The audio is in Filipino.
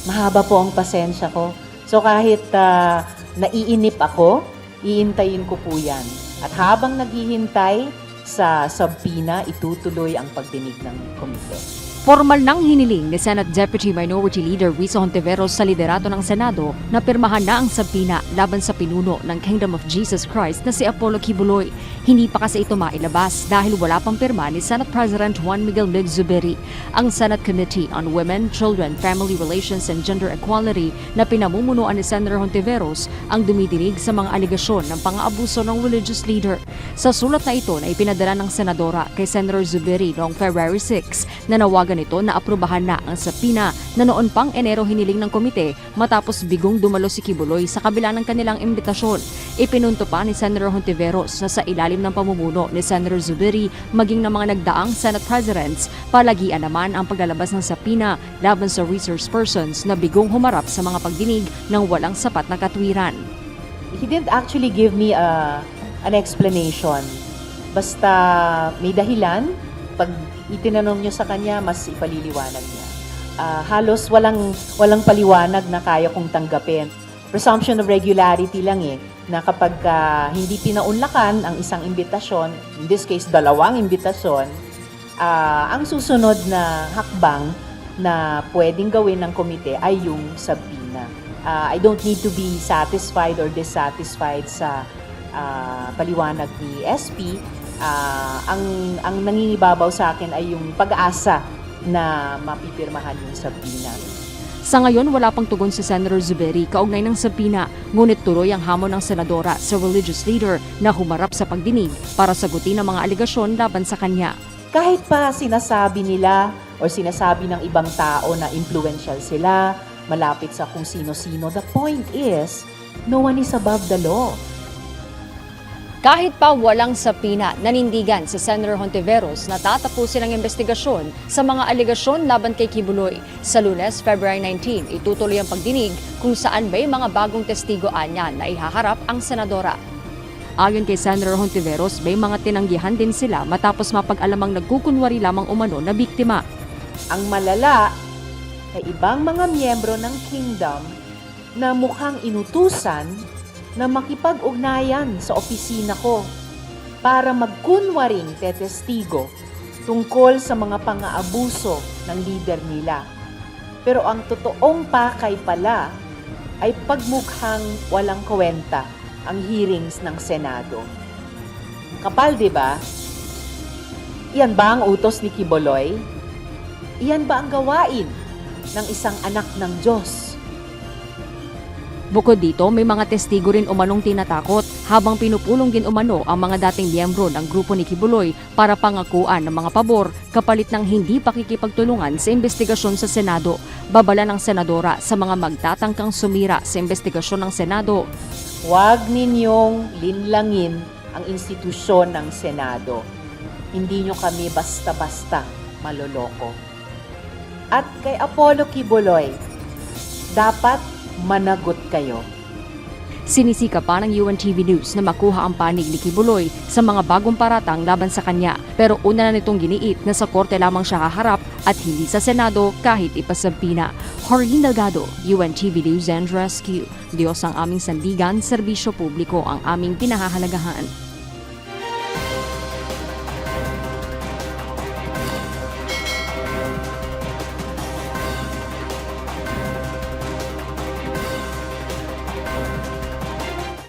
mahaba po ang pasensya ko. So kahit naiinip ako, iintayin ko po yan. At habang naghihintay sa subpoena, itutuloy ang pagdinig ng komite. Formal nang hiniling ni Senate Deputy Minority Leader Risa Hontiveros sa liderato ng Senado na pirmahan na ang subpoena laban sa pinuno ng Kingdom of Jesus Christ na si Apollo Kibuloy. Hindi pa kasi ito mailabas dahil wala pang pirma ni Senate President Juan Miguel Mig-Zubiri. Ang Senate Committee on Women, Children, Family Relations and Gender Equality na pinamumunuan ni Senator Hontiveros ang dumidinig sa mga aligasyon ng pang-aabuso ng religious leader. Sa sulat na ito na ipinadala ng Senadora kay Senator Zubiri noong February 6, nanawagan ito na aprubahan na ang subpoena na noon pang Enero hiniling ng komite matapos bigong dumalo si Kibuloy sa kabila ng kanilang imbitasyon. Ipinunto pa ni Senator Hontiveros na sa ilalim ng pamumuno ni Senator Zubiri maging ng mga nagdaang Senate Presidents, palagian naman ang paglalabas ng subpoena laban sa resource persons na bigong humarap sa mga pagdinig ng walang sapat na katwiran. He didn't actually give me an explanation. Basta may dahilan, pag itinanong nyo sa kanya, mas ipaliliwanag niya. Halos walang paliwanag na kaya kong tanggapin. Presumption of regularity lang na kapag hindi pinaunlakan ang isang imbitasyon, in this case, dalawang imbitasyon, ang susunod na hakbang na pwedeng gawin ng komite ay yung subpoena. I don't need to be satisfied or dissatisfied sa paliwanag ni SP. Ang nangingibabaw sa akin ay yung pag-asa na mapipirmahan yung subpoena. Sa ngayon, wala pang tugon si Senator Zubiri kaugnay ng subpoena, ngunit tuloy ang hamon ng senadora sa religious leader na humarap sa pagdinig para sagutin ang mga aligasyon laban sa kanya. Kahit pa sinasabi nila o sinasabi ng ibang tao na influential sila, malapit sa kung sino-sino, the point is, no one is above the law. Kahit pa walang subpoena, nanindigan si Senator Hontiveros na tatapusin ang investigasyon sa mga aligasyon laban kay Kibuloy. Sa Lunes, February 19, itutuloy ang pagdinig kung saan may mga bagong testigo anya na ihaharap ang senadora. Ayon kay Senator Hontiveros, may mga tinanggihan din sila matapos mapag-alamang nagkukunwari lamang umano na biktima. Ang malala ay ibang mga miyembro ng kingdom na mukhang inutusan na makipag-ugnayan sa opisina ko para magkunwaring tetestigo tungkol sa mga pang-aabuso ng leader nila. Pero ang totoong pakay pala ay pagmukhang walang kwenta ang hearings ng Senado. Kapal, di ba? Iyan ba ang utos ni Kibuloy? Iyan ba ang gawain ng isang anak ng Diyos? Bukod dito, may mga testigo rin umanong tinatakot habang pinupulong din umano ang mga dating miyembro ng grupo ni Kibuloy para pangakuan ng mga pabor kapalit ng hindi pakikipagtulungan sa investigasyon sa Senado. Babala ng senadora sa mga magtatangkang sumira sa investigasyon ng Senado. Huwag ninyong linlangin ang institusyon ng Senado. Hindi nyo kami basta-basta maloloko. At kay Apollo Kibuloy, dapat managot kayo. Sinisika pa ng UNTV News na makuha ang panig ni Kibuloy sa mga bagong paratang laban sa kanya. Pero una na nitong giniit na sa korte lamang siya haharap at hindi sa Senado kahit ipasubpoena. Jorlene Delgado, UNTV News and Rescue. Diyos ang aming sandigan, serbisyo publiko ang aming pinahahalagahan.